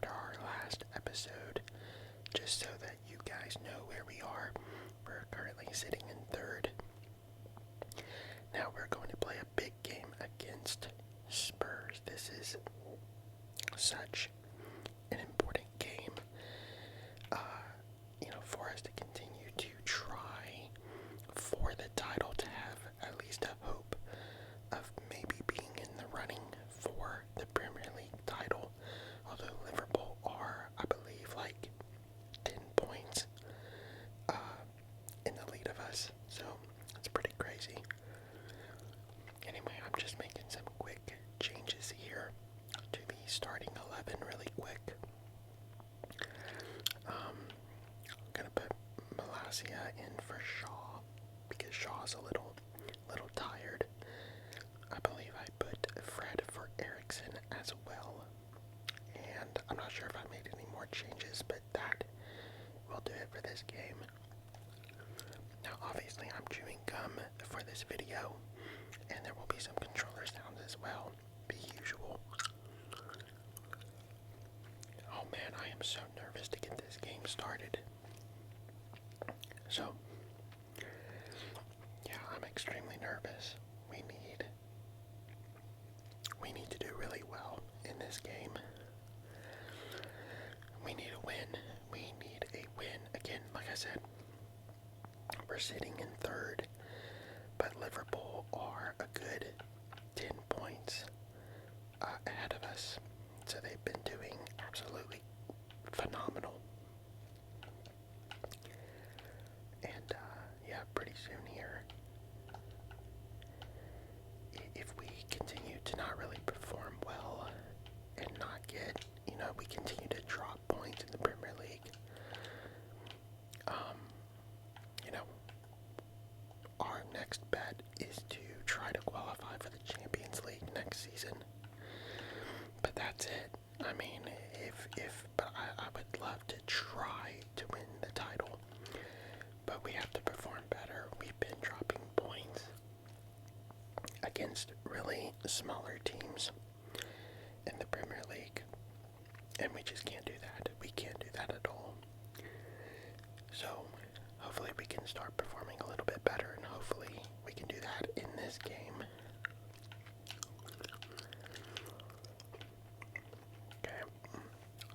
after our last episode, just so that you guys know where we are. We're currently sitting in third. Now we're going to play a big game against Spurs. This is such an important game, for us to continue to try for the title, to have at least a hope of maybe being in the running for the Premier League title. Although Liverpool are, I believe, like 10 points in the lead of us, so it's pretty crazy. Anyway, I'm just making some quick changes here to the starting 11 really quick. I'm gonna put Malacia in for Shaw because Shaw's a little tired. I believe I put Fred for Ericsson as well. And I'm not sure if I made any more changes, but that will do it for this game. Now obviously I'm chewing gum for this video, and there will be some controller sounds as well, the usual. Oh man, I am so nervous to get this game started. So, yeah, I'm extremely nervous. We need to do really well in this game. We need a win. We need a win. Again, like I said, we're sitting in third, but Liverpool are a good 10 points ahead of us. So they've been doing absolutely phenomenal. And yeah, pretty soon here, if we continue to not really perform well and not get, we continue to drop points in the Premier League, our next bet is to try to qualify for the Champions League next season. But that's it. I mean, but I would love to try to win the title, but we have to perform better. We've been dropping points against really smaller teams in the Premier League, and we just can't do that. We can't do that at all. So hopefully we can start performing a little bit better, and hopefully we can do that in this game. Okay,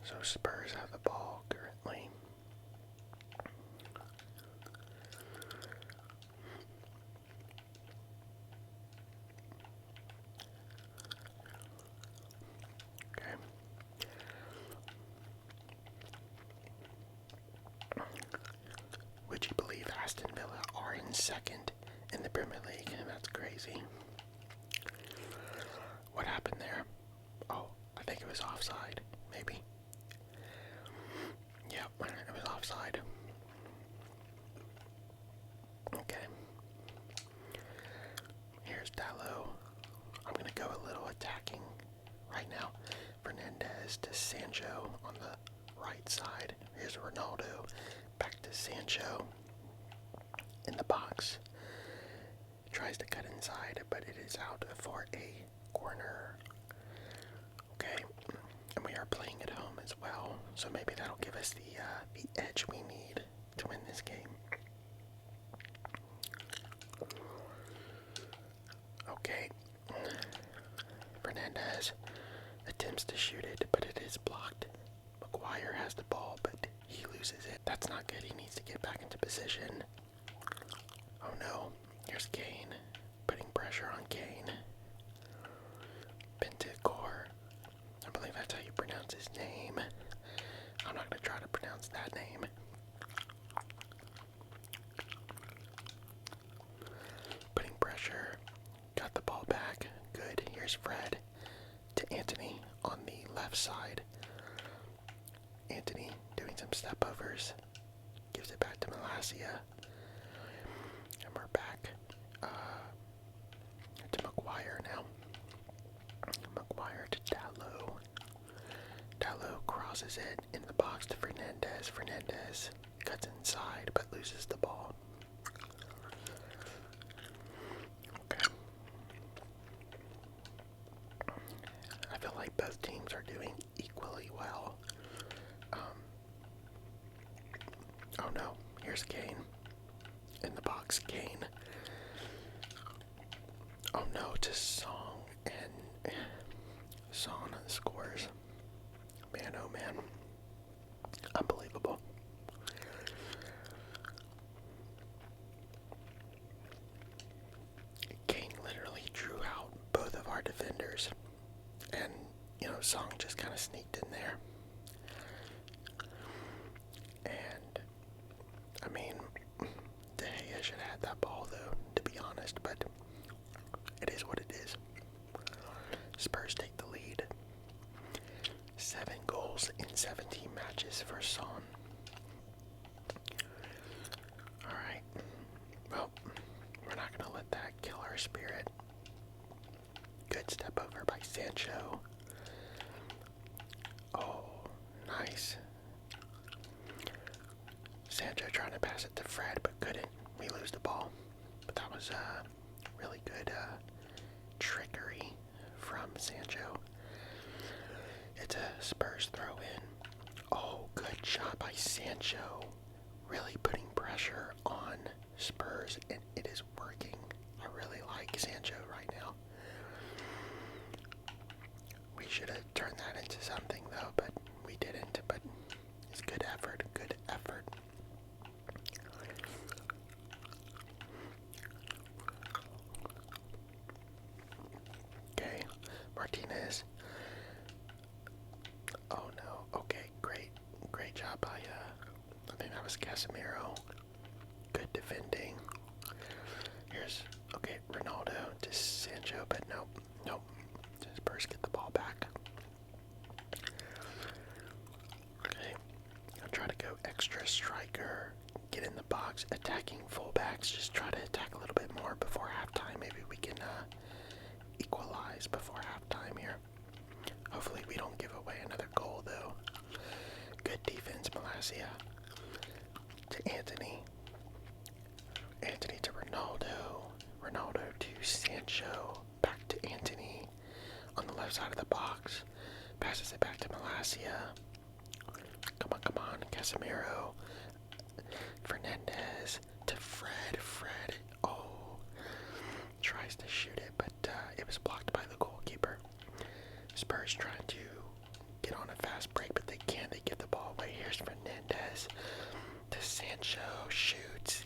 so Spurs have the ball currently. Okay. Would you believe Aston Villa are in second in the Premier League? That's crazy. What happened there? Oh, I think it was offside, maybe. Yeah, it was offside. Okay. Here's Dallo. I'm going to go a little attacking right now. Fernandez to Sancho on the right side. Here's Ronaldo. Back to Sancho in the box. Tries to cut inside, but it is out for a corner. Okay, and we are playing at home as well, so maybe that'll give us the edge we need to win this game. Okay, Fernandez attempts to shoot it, but it is blocked. Maguire has the ball, but he loses it. That's not good. He needs to get back into position. Oh no, here's Kane, putting pressure on Kane. Core. I believe that's how you pronounce his name. I'm not going to try to pronounce that name. Putting pressure. Got the ball back. Good. Here's Fred to Anthony on the left side. Anthony doing some step overs. Gives it back to Malacia. And we're back to Maguire now. Maguire to Dallo. Dallo crosses it in the box to Fernandez. Fernandez cuts inside but loses the ball. Okay. I feel like both teams are doing equally well. Oh no, here's Kane. In the box, Kane. Oh no, to Song, and Son scores. Man, oh man. Unbelievable. Kane literally drew out both of our defenders. And, Song just kind of sneaked in there. And, I mean, De Gea should have had that ball, though, to be honest. But it is what it is. Spurs take the lead. 7 goals in 17 matches for Son. Alright. Well, we're not going to let that kill our spirit. Good step over by Sancho. Oh, nice. Sancho trying to pass it to Fred, but couldn't. We lose the ball. But that was really good trickery from Sancho. It's a Spurs throw in. Oh, good shot by Sancho. Really putting pressure on Spurs, and it is working. I really like Sancho right now. We should have turned that into something though, but we didn't. But it's good effort, good effort. Okay, Martinez. Oh no, okay, great job by, I think that was Casemiro. Good defending. Here's, okay, Ronaldo to Sancho, but nope. Spurs get the ball back. Okay, I'll try to go extra striker, get in the box, attacking fullbacks, just try to attack a little bit more before halftime. Maybe we can equalize before halftime here. Hopefully we don't give away another goal though. Good defense, Malacia. To Anthony. Anthony to Ronaldo. Ronaldo to Sancho. Back to Anthony. On the left side of the box. Passes it back to Malacia. Come on. Casemiro. Fernandez to Fred. Oh. Tries to shoot it, but it was blocked by the goalkeeper. Spurs trying to get on a fast break, but they can't. They give the ball away. Here's Fernandez to Sancho. Shoots.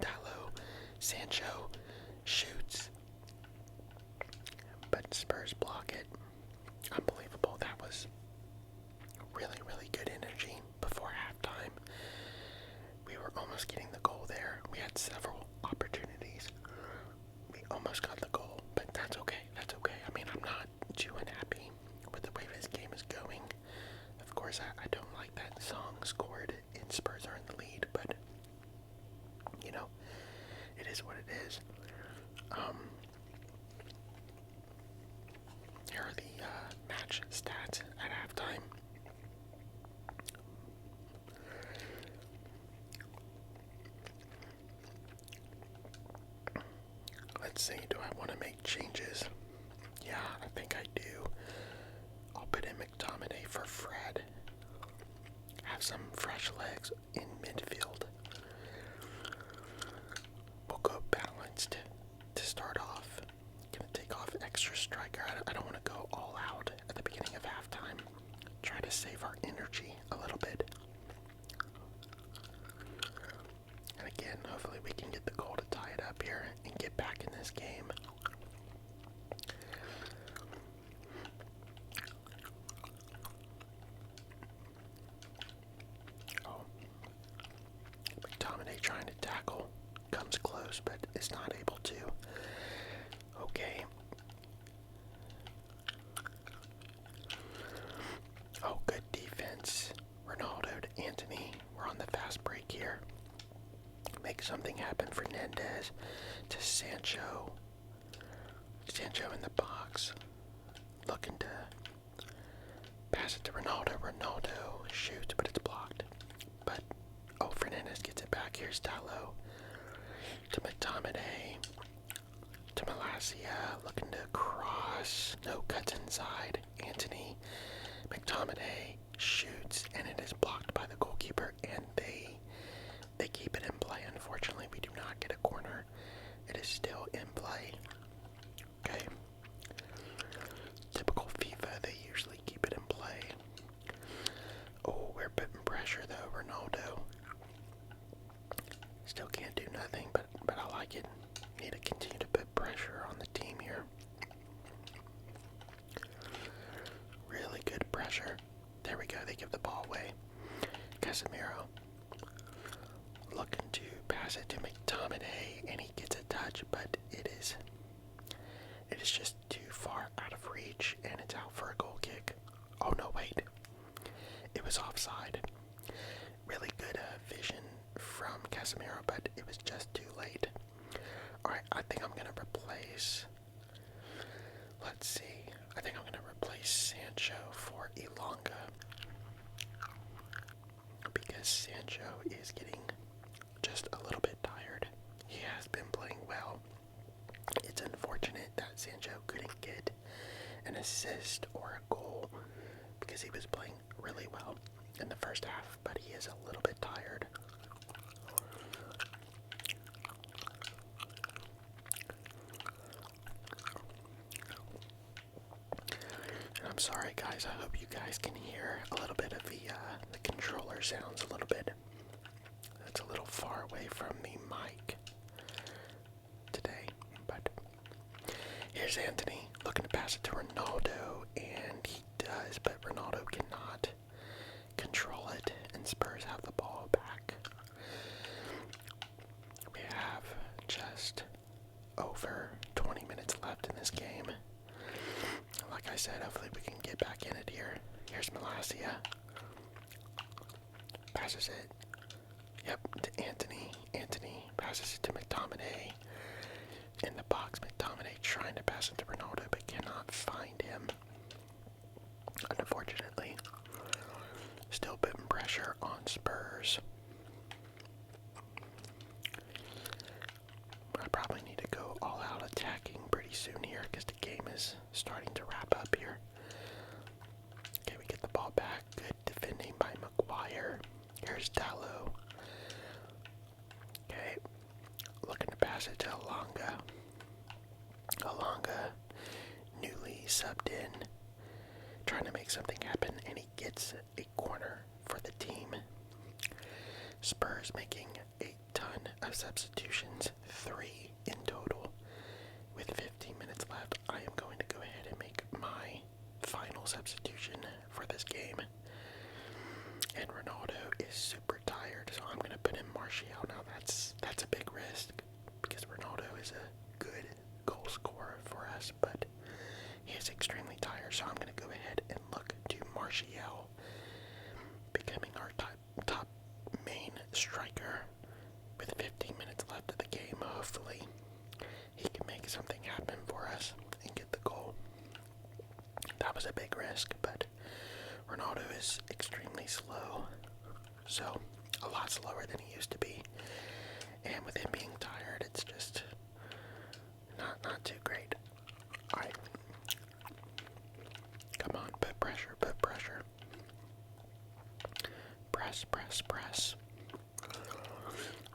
Dallo. Sancho shoots. But Spurs block it. Unbelievable. That was really good energy before halftime. We were almost getting the goal there. We had several opportunities. We almost got the goal, but that's okay. I mean, I'm not too unhappy with the way this game is going. Of course, I don't like that Song scored and Spurs are in the lead, but, it is what it is. Here are the match stats at halftime. Let's see, do I want to make changes? Yeah, I think I do. I'll put in McTominay for Fred. Have some fresh legs in midfield. We'll go balanced to start off. Gonna take off extra striker. I don't want to go all out at the beginning of halftime. Try to save our energy a little bit. And again, hopefully we can get the goal to tie it up here and get back in this game. Oh. McTominay trying to tackle. Comes close, but is not able to. Okay. Oh, good defense. Ronaldo to Anthony. We're on the fast break here. Make something happen. Fernandez to Sancho. Sancho in the box. Looking to pass it to Ronaldo. Ronaldo shoots, but it's blocked. But, oh, Fernandez gets it back. Here's Dallo. To McTominay. To Malacia. Looking to cross. No, cuts inside. Anthony. McTominay. shoots, and it is blocked by the goalkeeper, and they keep it in play. Unfortunately, we do not get a corner. It is still in play. Okay. Typical FIFA, they usually keep it in play. Oh, we're putting pressure though, Ronaldo. Still can't do nothing, but I like it. Need to continue to put pressure on the team here. Really good pressure. There we go, they give the ball away. Casemiro looking to pass it to McTominay, and he gets a touch, but it is just too far out of reach, and it's out for a goal kick. Oh no, wait. It was offside. Really good vision from Casemiro, but it was just too late. Alright, I think I'm going to replace... Let's see. I think I'm going to replace Sancho for Elanga. Because Sancho is getting just a little bit tired. He has been playing well. It's unfortunate that Sancho couldn't get an assist or a goal because he was playing really well in the first half, but he is a little bit tired. And I'm sorry guys, I hope you guys can hear a little bit of the controller sounds a little bit. It's a little far away from the mic today, but here's Anthony looking to pass it to Ronaldo, and he does, but Ronaldo cannot control it, and Spurs have the ball back. We have just over 20 minutes left in this game. Like I said, hopefully we can get back in it here. Here's Malacia. Passes it. Yep, to Anthony. Anthony passes it to McTominay. In the box, McTominay trying to pass it to Ronaldo, but cannot find him. Unfortunately. Still putting pressure on Spurs. I probably need to go all out attacking pretty soon here because the game is starting to wrap up here. Okay, we get the ball back. Good defending by Maguire. Here's Dallo. Okay, looking to pass it to Elanga. Elanga, newly subbed in, trying to make something happen, and he gets a corner for the team. Spurs making a ton of substitutions, 3 in total. With 15 minutes left, I am going to go ahead and make my final substitution for this game. And Ronaldo is super tired, so I'm going to put in Martial. Now that's a big risk because Ronaldo is a good goal scorer for us, but he is extremely tired, so I'm going to go ahead and look to Martial becoming our top main striker. With 15 minutes left of the game, hopefully he can make something happen for us and get the goal. That was a big risk, but Ronaldo is extremely slow, so a lot slower than he used to be, and with him being tired, it's just not too great. Alright, come on, put pressure, press.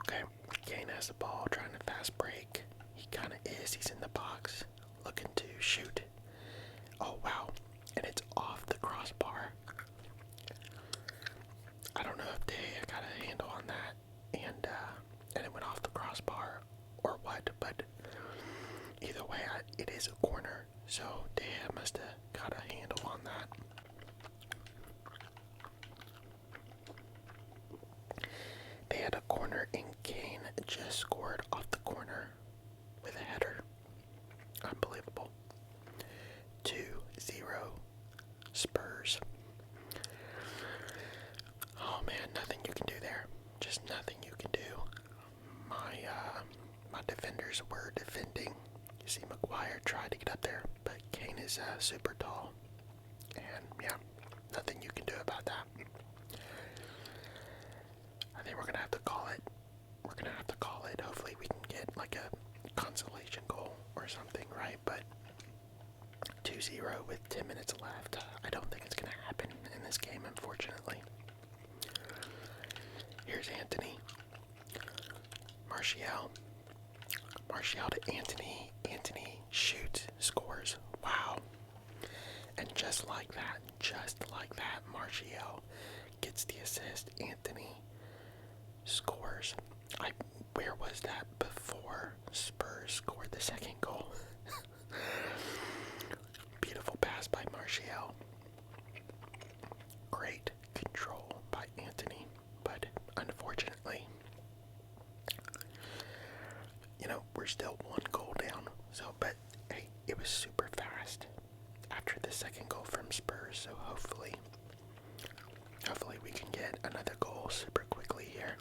Okay, Kane has the ball, trying to fast break. He kind of is, he's in the box, looking to shoot. Oh wow, and it's off the crossbar. I don't know if they got a handle on that, and it went off the crossbar or what, but either way, it is a corner, so they must have got a handle on that. They had a corner, and Kane just scored off the corner with a header. Unbelievable. 2-0 Spurs. Oh man, nothing you can do there. Just nothing you can do. My defenders were defending. You see Maguire tried to get up there, but Kane is super tall. And yeah, nothing you can do about that. I think we're gonna have to call it. Hopefully we can get like a consolation goal or something, right? But 2-0 with 10 minutes left. I don't think it's going to happen in this game, unfortunately. Here's Anthony. Martial. Martial to Anthony. Anthony shoots, scores. Wow. And just like that, Martial gets the assist. Anthony scores. Where was that before Spurs scored the second goal? Beautiful pass by Martial. Great control by Anthony, but unfortunately, we're still 1 goal down. So, but hey, it was super fast after the second goal from Spurs. So hopefully we can get another goal super quickly here.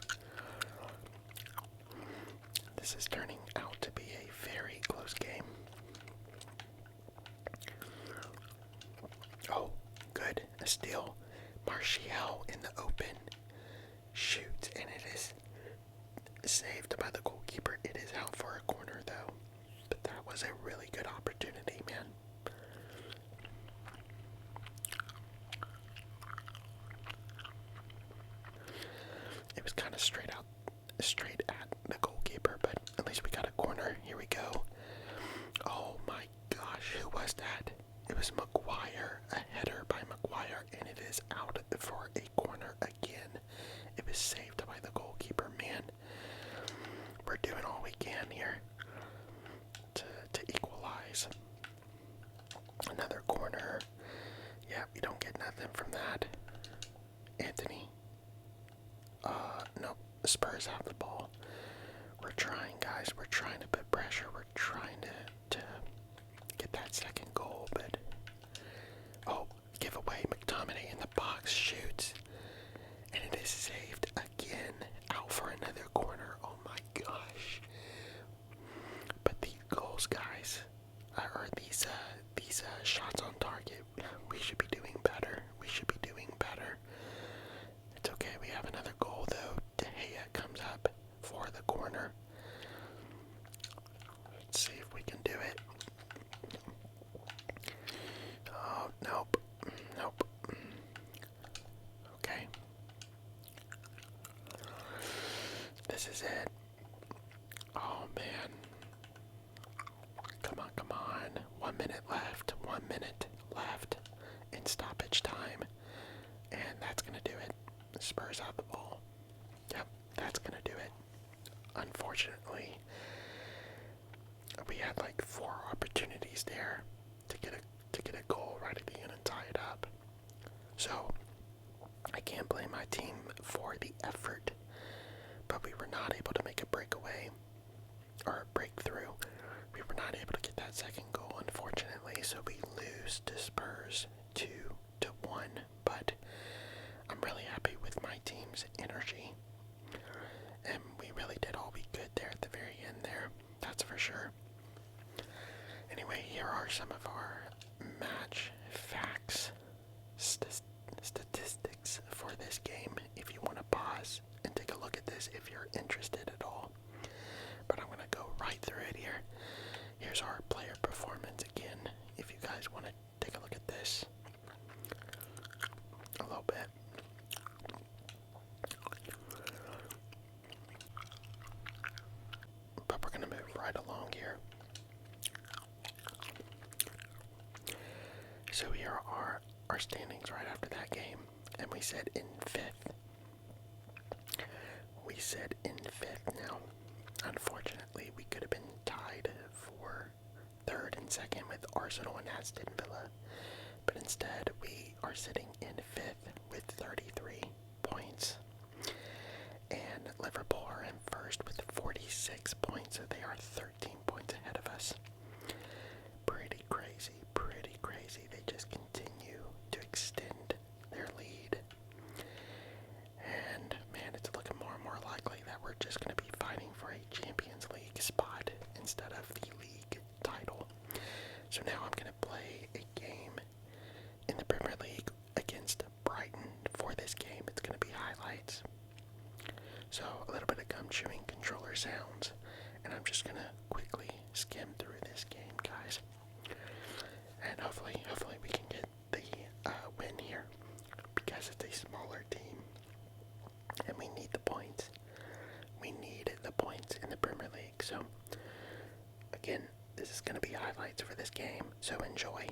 This is turning out to be a very close game. Oh, good. A steal. Martial in the open. Shoots, and it is saved by the goalkeeper. It is out for a corner, though. But that was a really good opportunity, man. It was kind of straight at the goalkeeper, but at least we got a corner. Here we go. Oh my gosh, who was that? It was McGuire, a header by McGuire, and it is out for a corner again. It was saved by the goalkeeper, man. We're doing all we can here to equalize. Another corner. Yeah, we don't get nothing from that. Anthony. Nope. Spurs have the ball. We're trying, guys. We're trying to put pressure. We're trying to get that second goal, but oh, giveaway. McTominay in the box shoots, and it is saved again. Out for another corner. Oh my gosh! But the goals, guys, or these shots on target, we should be doing better. We should be doing better. It's okay. We have another goal though. De Gea comes up for the corner. Let's see if we can do it. Oh, nope. Nope. Okay. This is it. Oh, man. Come on, come on. 1 minute left. 1 minute left in stoppage time. And that's going to do it. Spurs out the ball. Yep, that's going to do it. Unfortunately, we had like 4 opportunities there to get a goal right at the end and tie it up. So I can't blame my team for the effort, but we were not able to make a breakaway or a breakthrough. We were not able to get that second goal, unfortunately. So we lose to Spurs 2-1. But I'm really happy with my team's energy, and we really did all we could there at the very end there. That's for sure. Anyway, here are some of our match facts, statistics for this game, if you want to pause and take a look at this if you're interested at all. But I'm going to go right through it here. Here's our player performance again, if you guys want to take a look at this a little bit. But we're going to move right along here. So here are our standings right after that game, and we said in 5th. We said in 5th now. Unfortunately, we could have been tied for 3rd and 2nd with Arsenal and Aston Villa, but instead we are sitting in 5th with 33 points, and Liverpool are in 1st with 46 points, so they are 13 points ahead of us. Pretty crazy, pretty crazy. They just continue to extend their lead. And man, it's looking more and more likely that we're just going to be fighting for a Champions League spot instead of the league title. So now I'm going to play a game in the Premier League against Brighton. For this game, it's going to be highlights. So a little bit of gumchewing, controller sounds, and I'm just going to quickly skim through this game, guys. And hopefully highlights for this game, so enjoy.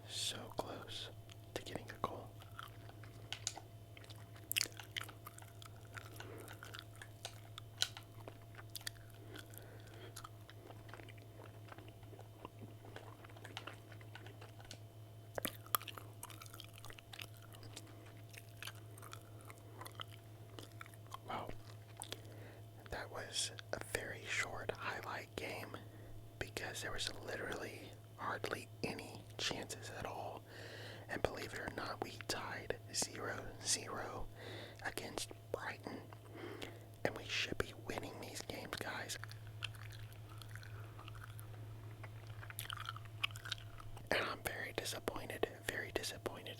So close to getting a goal. Wow, that was a very short highlight game because there was literally hardly any chances at all. And believe it or not, we tied 0-0 against Brighton. And we should be winning these games, guys. And I'm very disappointed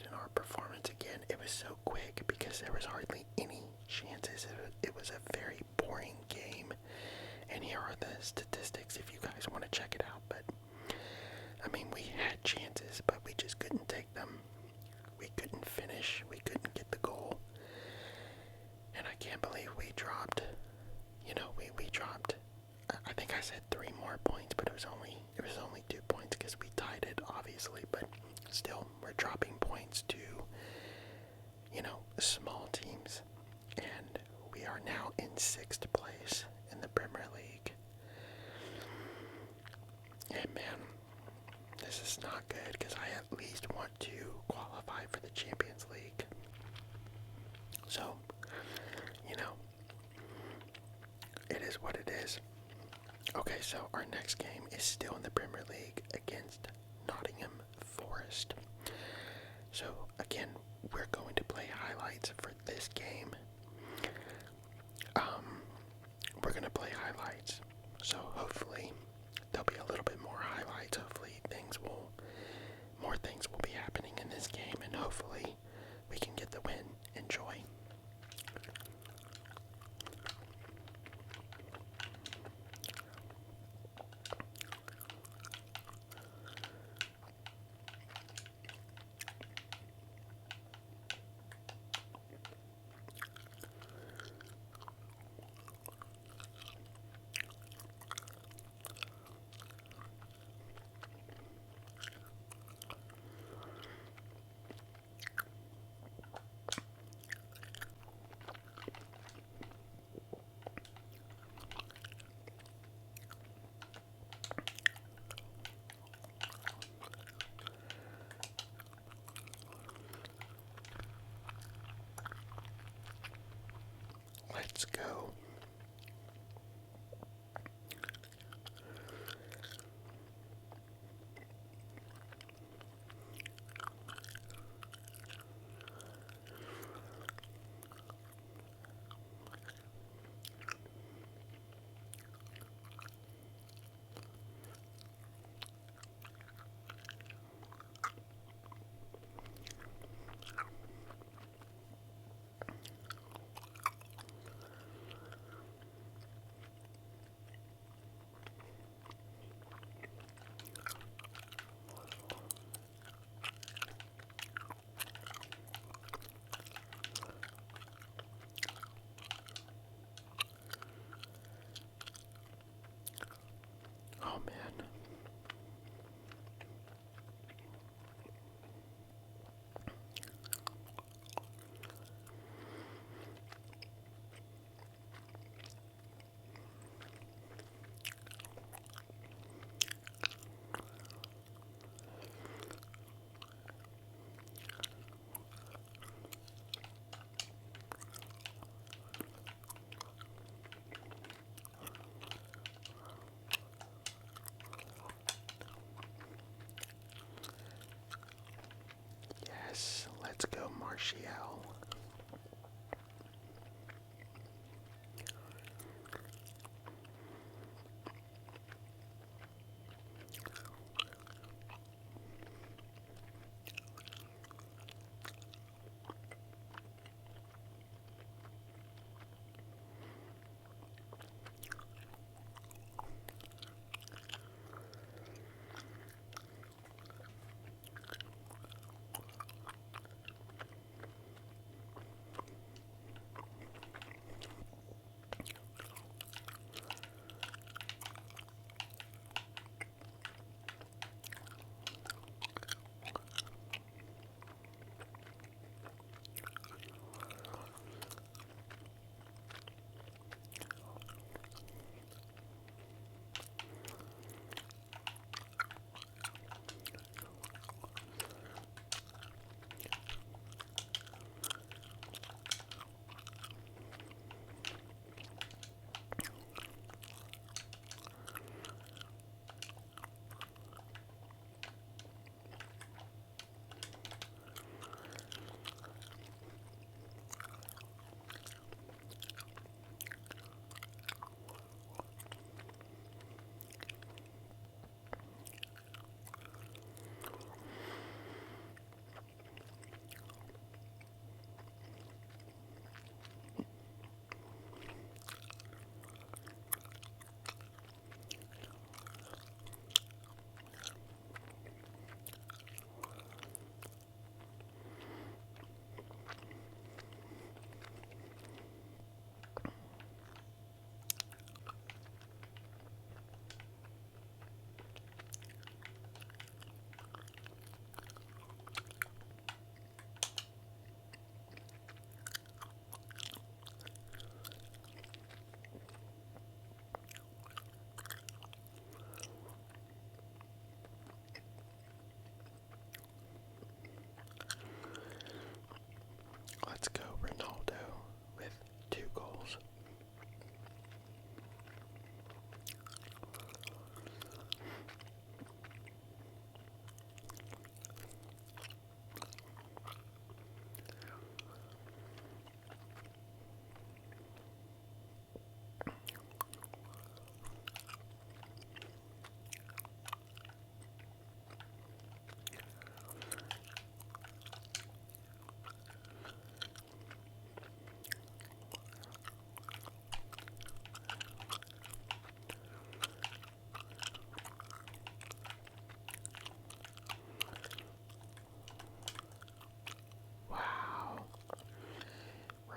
in our performance again. It was so quick because there was hardly any chances. It was a very boring game. And here are the statistics if you guys want to check it out. But I mean, we had chances, but we just couldn't take them. We couldn't finish. We couldn't get the goal. And I can't believe we dropped. We dropped. I think I said 3 more points, but it was only 2 points because we tied it, obviously. But still, we're dropping points to, small teams. And we are now in 6th place in the Premier League. And man, this is not good because I at least want to qualify for the Champions League. So, it is what it is. Okay, so our next game is still in the Premier League against Nottingham Forest. So, again, we're going to play highlights for this game. We're going to play highlights. So, hopefully, there'll be a little bit more highlights. Hopefully, more things will be happening in this game, and hopefully, we can get the win. Enjoy.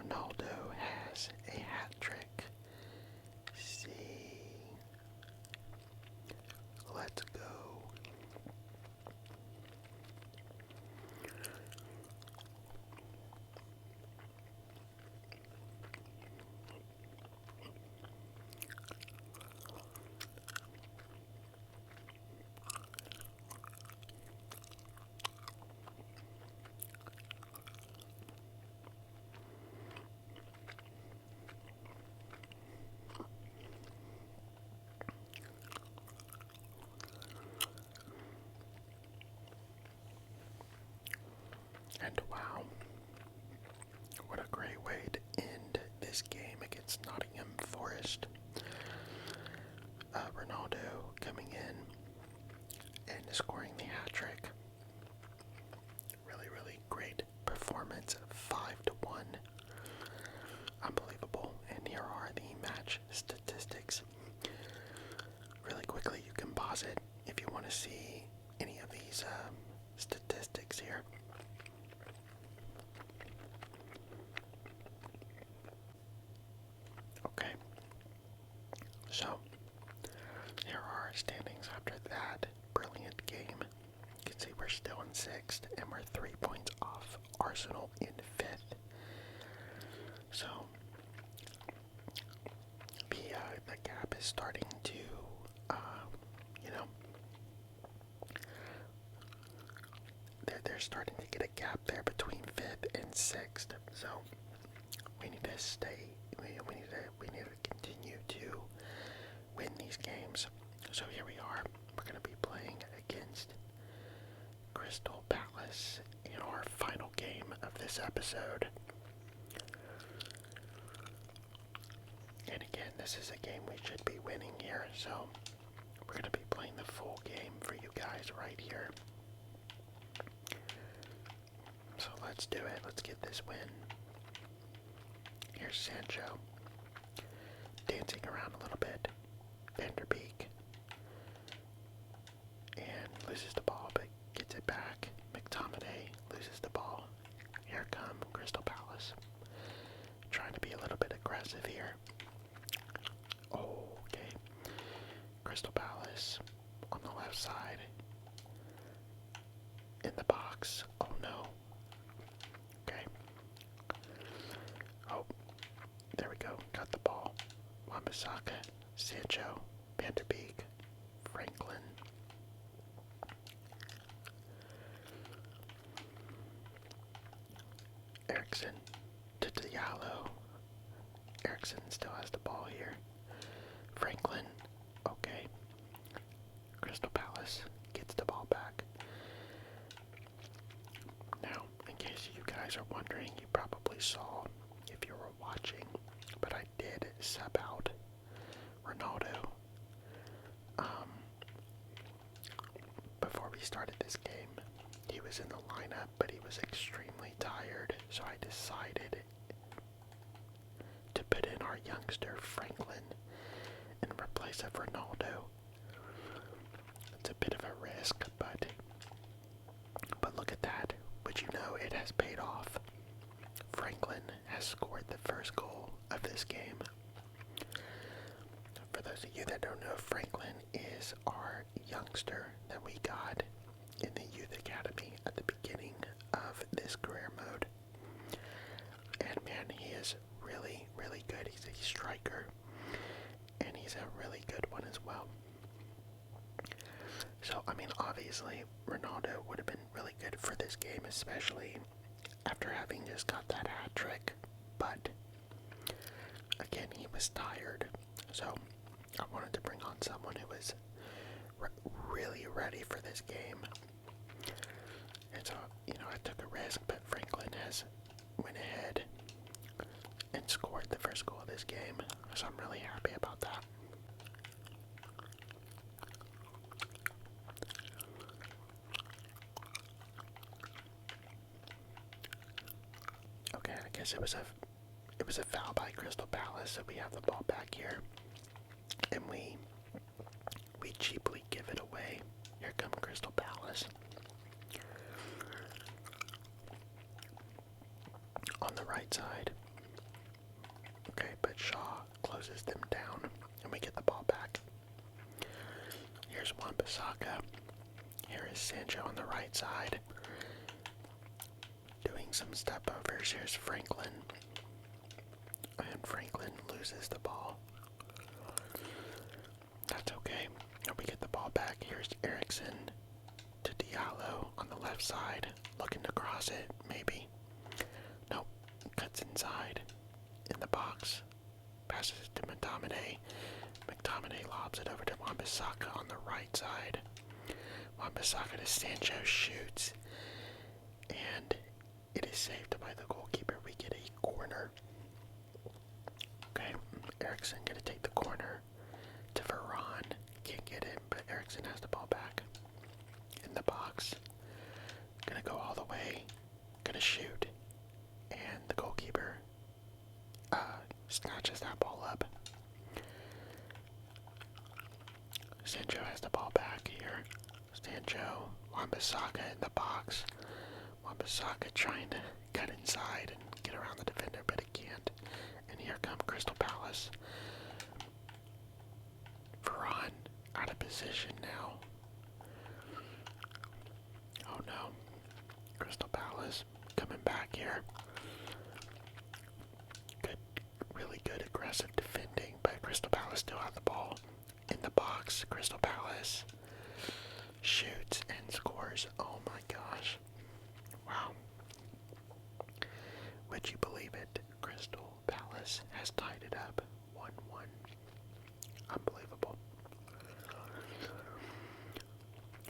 Ronaldo has a hat trick. See, let's go. And wow, what a great way to end this game against Nottingham Forest. Ronaldo coming in and scoring the hat trick. Really, really great performance, 5-1. Unbelievable. And here are the match statistics. Really quickly, you can pause it if you want to see any of these statistics here. Okay, so here are our standings after that brilliant game. You can see we're still in 6th and we're 3 points off Arsenal in 5th. So the gap is starting to, they're starting to get a gap there between 5th and 6th. So we need to stay. We need to continue to win these games. So here we are. We're going to be playing against Crystal Palace in our final game of this episode. And again, this is a game we should be winning here. So we're going to be playing the full game for you guys right here. So let's do it. Let's get this win. Here's Sancho, dancing around a little bit. Van der Beek, and loses the ball, but gets it back. McTominay loses the ball. Here come Crystal Palace, trying to be a little bit aggressive here. Oh, okay. Crystal Palace on the left side, in the box. Oh no. Okay. Oh. There we go, got the ball. Wan-Bissaka, Sancho, Van der Beek, Franklin. Eriksson to Diallo. Eriksson still has the ball here. Franklin, okay. Crystal Palace gets the ball back. Now, in case you guys are wondering, you probably saw if you were watching, but I did sub out Ronaldo before we started this game. He was in the lineup, but he was extremely tired, so I decided to put in our youngster Franklin in replace of Ronaldo. It's a bit of a risk, but look at that. Would you know it has paid off? Franklin has scored the first goal of this game. For those of you that don't know, Franklin is our youngster that we got in the youth academy at the beginning of this career mode. And man, he is really, really good. He's a striker, and he's a really good one as well. So, I mean, obviously, Ronaldo would have been really good for this game, especially after having just got that hat trick. But, again, he was tired. So, I wanted to bring on someone who was really ready for this game. And so, I took a risk, but Franklin has went ahead and scored the first goal of this game. So, I'm really happy about that. Okay, I guess it was a foul by Crystal Palace, so we have the ball back here, and we cheaply give it away. Here come Crystal Palace. On the right side, closes them down, and we get the ball back. Here's Wan-Bissaka. Here is Sancho on the right side, doing some step overs. Here's Franklin, and Franklin loses the ball. That's okay. We get the ball back. Here's Eriksen to Diallo on the left side, looking to cross it, maybe. Nope. Cuts inside in the box. Passes it to McTominay. McTominay lobs it over to Wan-Bissaka on the right side. Wan-Bissaka to Sancho, shoots, and it is saved by the goalkeeper. We get a corner. Okay, Eriksen gonna take the corner to Varane. Can't get it, but Eriksen has the ball back in the box. Gonna go all the way. Gonna shoot, and the goalkeeper snatches that ball up. Sancho has the ball back here. Sancho, Wan-Bissaka in the box. Wan-Bissaka trying to cut inside and get around the defender, but it can't. And here come Crystal Palace. Varane out of position now. Oh no. Crystal Palace coming back here. Good, really good aggressive defending, but Crystal Palace still have the ball in the box. Crystal Palace shoots and scores. Oh my gosh. Wow. Would you believe it? Crystal Palace has tied it up 1-1. Unbelievable.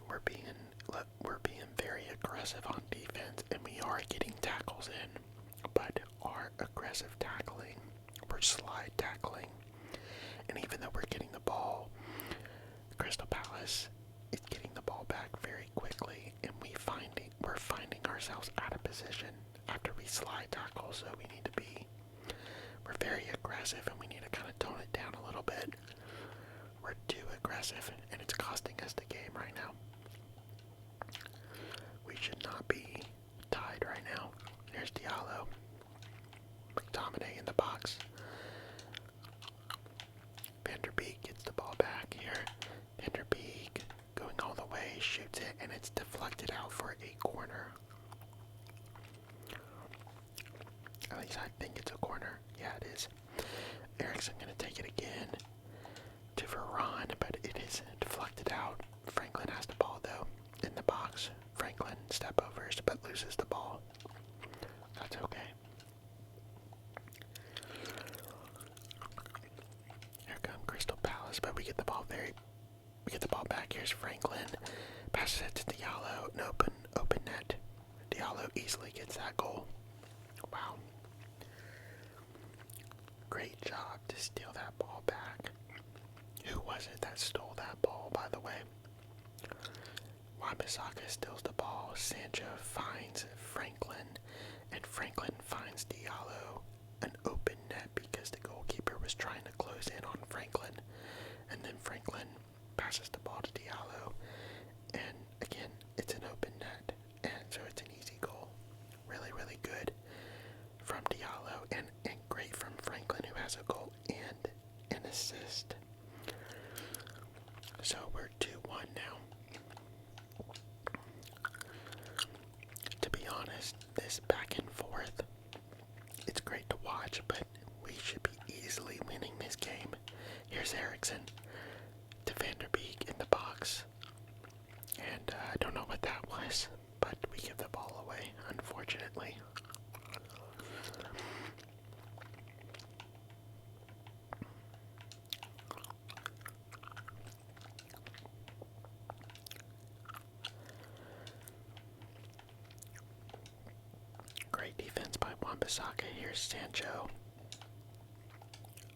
We're being very aggressive on defense, and we are getting tackles in, but our aggressive tackling, we're slide tackling, and even though we're getting the ball, Crystal Palace is getting the ball back very quickly, and we're finding ourselves out of position after we slide tackle, so we're very aggressive, and we need to kind of tone it down a little bit. We're too aggressive, and it's costing us the game right now. We should not be tied right now. Here's Diallo. McTominay in the box. Van der Beek gets the ball back here. Van der Beek going all the way, shoots it, and it's deflected out for a corner. At least I think it's a corner. Yeah, it is. Eriksen gonna take it again to Varane, but it is deflected out. Franklin has the ball though in the box. Franklin step overs but loses the ball. That's okay. Here come Crystal Palace, but we get the ball back. Here's Franklin. Passes it to Diallo. An open net. Diallo easily gets that goal. Wow. Great job to steal that ball back. Who was it that stole that ball, by the way? Wan-Bissaka steals the ball. Sancho finds Franklin, and Franklin finds Diallo. An open net because the goalkeeper was trying to close in on Franklin. And then Franklin passes the ball to Diallo. And again, it's an open net. And so it's an easy goal. Really, really good from Diallo. And great from Franklin, who has a goal and an assist. So we're 2-1 now. To be honest, this back and forth, it's great to watch, but we should be easily winning this game. Here's Eriksen to Van der Beek in the box. And I don't know what that was, but we give the ball away, unfortunately. Great defense by Wan-Bissaka. Here's Sancho.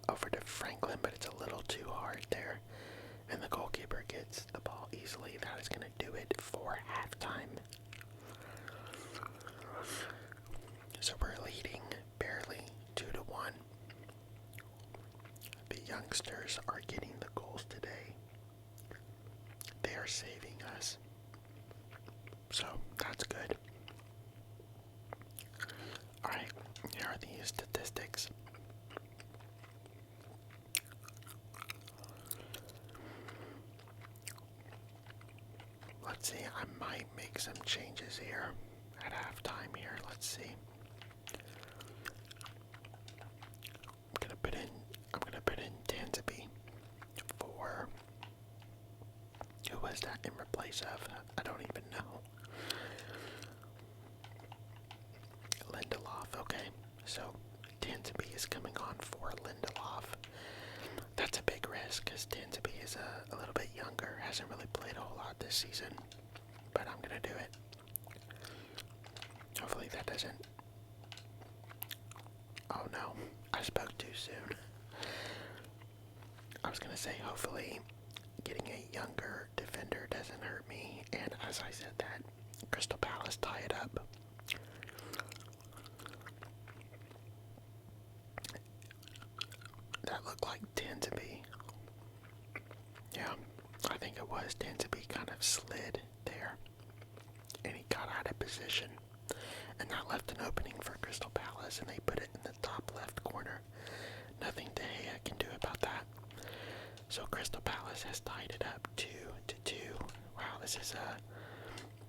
Over to Franklin, but it's a little too hard there. And the goalkeeper gets the ball easily. That is going to do it for halftime. So we're leading barely 2-1. The youngsters are getting the goals today. They are saving us. So that's good. Alright, here are the statistics. let's see, I might make some changes here at halftime here. Let's see. I'm gonna put in Tanzaby for, who was that in replace of? I don't even know. Lindelof, okay. So Tanzaby is coming on for Lindelof. That's a big risk because Tanzaby is a little bit younger, hasn't really played a whole lot this season, but I'm gonna do it. Hopefully that doesn't. Oh no, I spoke too soon. I was gonna say hopefully getting a younger defender doesn't hurt me, and as I said that, Crystal Palace tie it up. That looked like Tanzaby. Yeah, I think it was. Tanzaby kind of slid there, and he got out of position, and that left an opening for Crystal Palace, and they put it in the top left corner. Nothing De Gea can do about that. So Crystal Palace has tied it up 2-2. Wow, this is a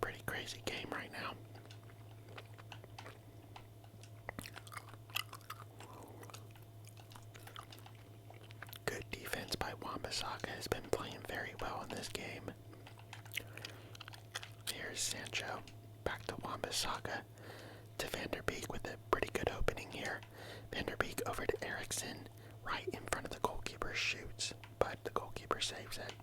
pretty crazy game right now. Good defense by Wan-Bissaka, has been playing very well in this game. Here's Sancho, back to Wan-Bissaka, to Van der Beek with a pretty good opening here. Van der Beek over to Eriksen, right in front of the goalkeeper, shoots, but the goalkeeper saves it.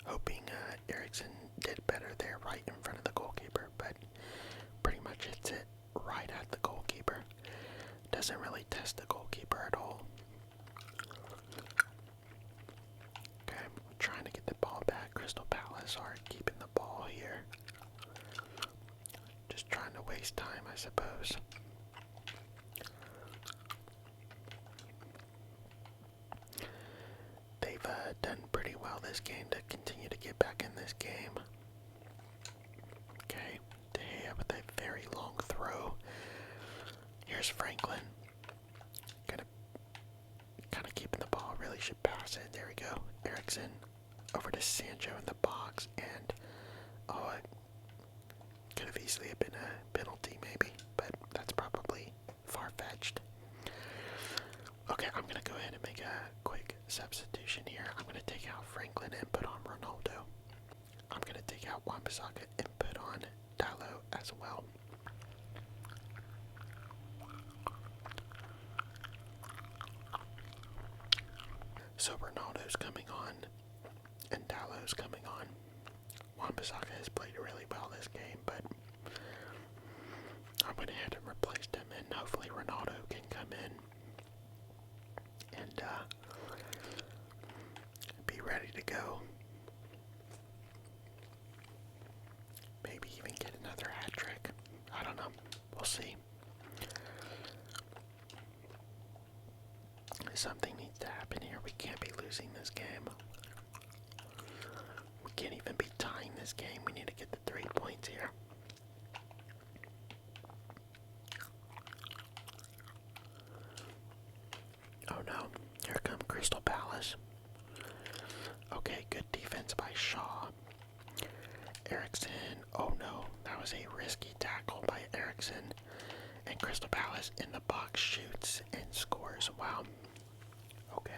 Hoping Eriksen did better there right in front of the goalkeeper, but pretty much hits it right at the goalkeeper. Doesn't really test the goalkeeper at all. Okay, I'm trying to get the ball back. Crystal Palace are keeping the ball here. Just trying to waste time, I suppose. They've done pretty well this game to continue to get back in this game. Okay, De Gea with a very long throw. Here's Franklin. Kind of keeping the ball, really should pass it. There we go. Eriksen over to Sancho in the box, and oh, it could have easily been a penalty maybe, but that's probably far-fetched. Okay, I'm going to go ahead and make a quick substitution here. I'm going to take out Franklin and put on Ronaldo. I'm going to take out Wan-Bissaka and put on Dalot as well. So Ronaldo's coming on, and Dalot's coming on. Wan-Bissaka has played really well this game, but I went ahead and replaced him, and hopefully Ronaldo can come in and be ready to go. Maybe even get another hat trick. I don't know. We'll see. Something needs to happen here. We can't be losing this game. We can't even be tying this game. We need to get the 3 points here. Oh no, here come Crystal Palace. Okay, good defense by Shaw. Eriksen, oh no, that was a risky tackle by Eriksen. And Crystal Palace in the box shoots and scores. Wow. Okay.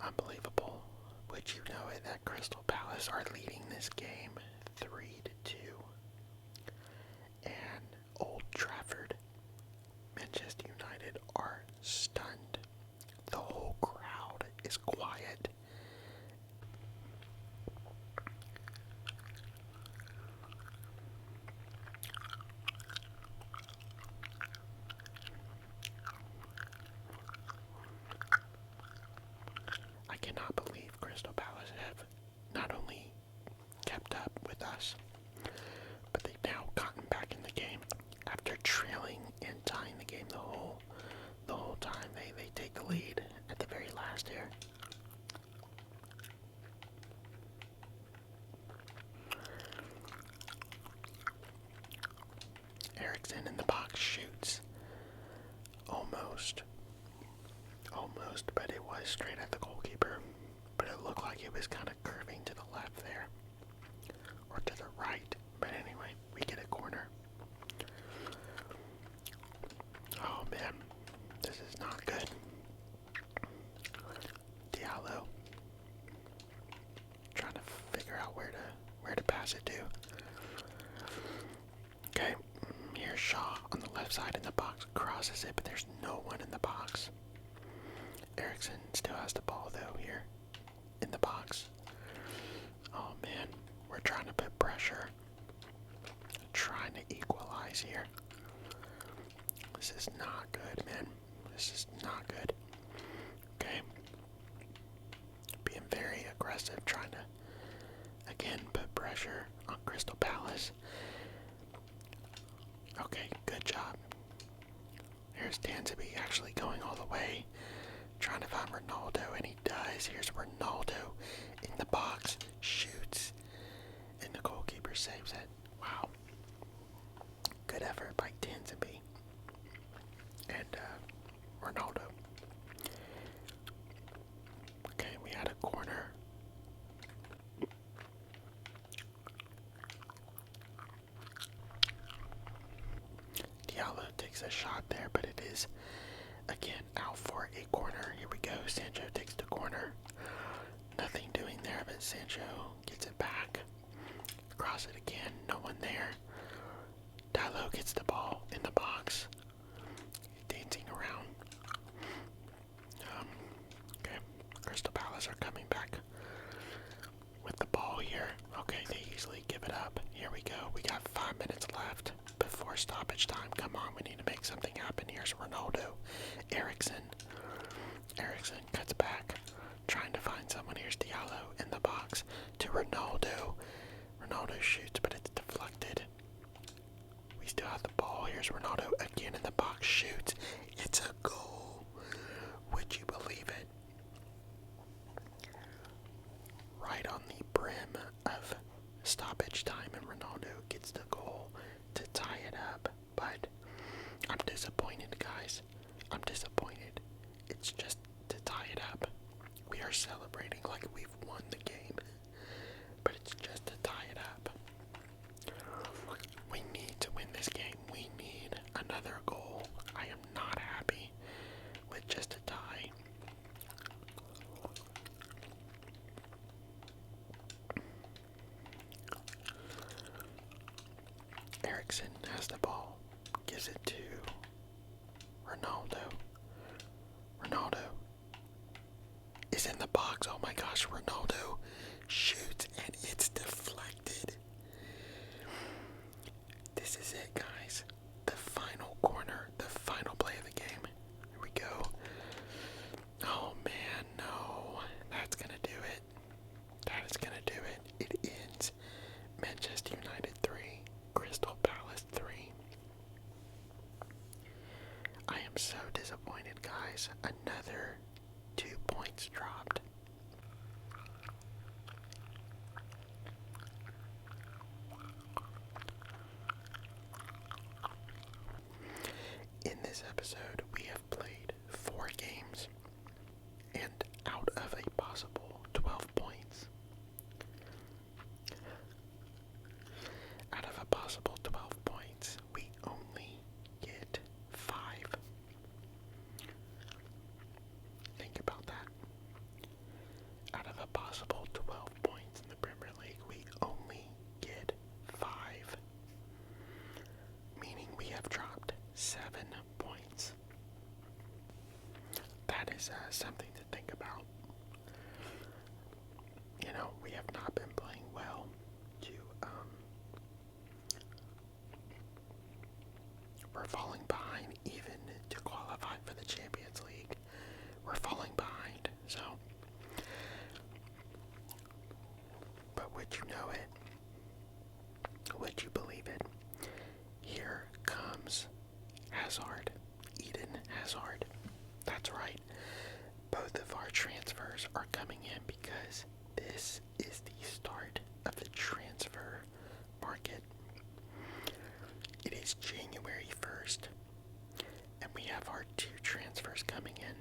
Unbelievable. Would you know it that Crystal Palace are leading this game 3-2. And Old Trafford, Manchester United are stunned. The whole crowd is quiet. I cannot believe Crystal Palace have not only kept up with us, but they've now gotten back in the game after trailing and tying the game the whole time. They take the lead at the very last here. Eriksen in the box shoots. Almost. post, but it was straight at the goalkeeper. But it looked like it was kind of curving to the left there, or to the right. But anyway, we get a corner. Oh man, this is not good. Diallo trying to figure out where to pass it to. Okay, here's Shaw on the left side in the box, crosses it, but there's no one in the box. Eriksson still has the ball though here in the box. Oh man, we're trying to put pressure, trying to equalize here. This is not good, man. This is not good. Okay. Being very aggressive, trying to, again, put pressure on Crystal Palace. Okay, good job. Here's Dansby actually going all the way, trying to find Ronaldo, and he does. Here's Ronaldo in the box, shoots, and the goalkeeper saves it. Wow. Good effort by Dansby and Ronaldo. Okay, we had a corner. Diallo takes a shot there, but it is, again, out for a corner. Here we go. Sancho takes the corner. Nothing doing there, but Sancho gets it back. Cross it again. No one there. Diallo gets the ball in the box. Dancing around. Okay. Crystal Palace are coming back with the ball here. Okay, they easily give it up. Here we go. We got 5 minutes left before stoppage time. Come on, we need to make something happen. Here's Ronaldo. Eriksson cuts back, trying to find someone. Here's Diallo in the box to Ronaldo. Ronaldo shoots, but it's deflected. We still have the ball. Here's Ronaldo again in the box, shoots. It's a goal. Would you believe it? Right on the brim of stoppage time, and Ronaldo gets the goal to tie it up. But I'm disappointed, guys. I'm disappointed. It's just to tie it up. We are celebrating like we've won the game, but it's just to tie it up. We need to win this game. We need another goal. I am not happy with just a tie. Eriksson has the ball, gives it to Ronaldo. Ronaldo is in the box. Oh my gosh, Ronaldo shoots and it's deflected. This is it, guys. The final corner, the final play of the game. Here we go. Oh man, no. That's gonna do it. That is gonna do it. It ends Manchester United 3, Crystal Palace 3. I am so disappointed, guys. Another 2 points dropped. In this episode, we have played 4 games, and out of a possible 12 points, we only get 5. Think about that. Out of a possible 12 points in the Premier League, we only get 5. Meaning we have dropped 7 points. That is something to think about. You know, we have not been playing well we're falling behind even to qualify for the Champions League. We're falling behind, so. But would you know it? Would you believe it? Here comes Hazard, Eden Hazard. That's right. Both of our transfers are coming in because this is the start of the transfer market. It is January 1st, and we have our 2 transfers coming in.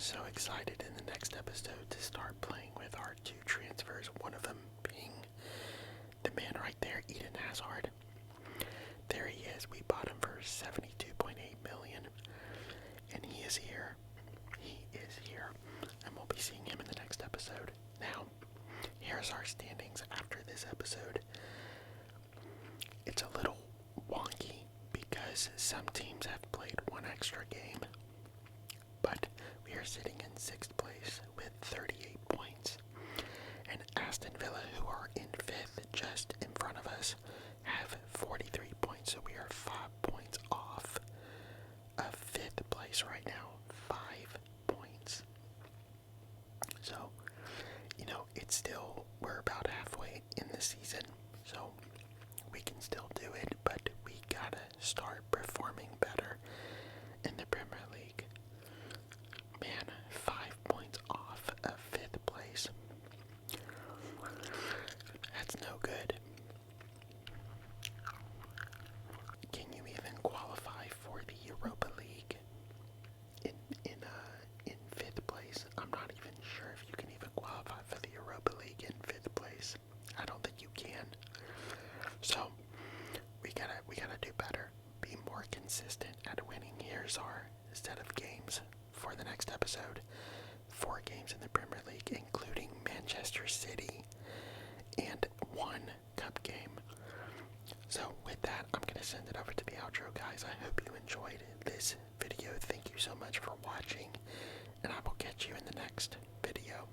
so excited in the next episode to start playing with our 2 transfers, one of them being the man right there, Eden Hazard. There he is. We bought him for $72.8 million, and he is here. He is here, and we'll be seeing him in the next episode. Now, here's our standings after this episode. It's a little wonky because some teams have played one extra game, but we are sitting in 6th place with 38 points, and Aston Villa, who are in 5th just in front of us, have 43 points, so we are 5 points off of 5th place right now. 5 points. So, it's still, we're about halfway in the season, so we can still do it, but we gotta start performing better in the Premier League. Man, 5 points off of 5th place. That's no good. Can you even qualify for the Europa League in 5th place? I'm not even sure if you can even qualify for the Europa League in 5th place. I don't think you can. So we gotta do better. Be more consistent at winning. Here's our set of games for the next episode. 4 games in the Premier League, including Manchester City and 1 cup game. So with that, I'm going to send it over to the outro, guys. I hope you enjoyed this video. Thank you so much for watching, and I will catch you in the next video.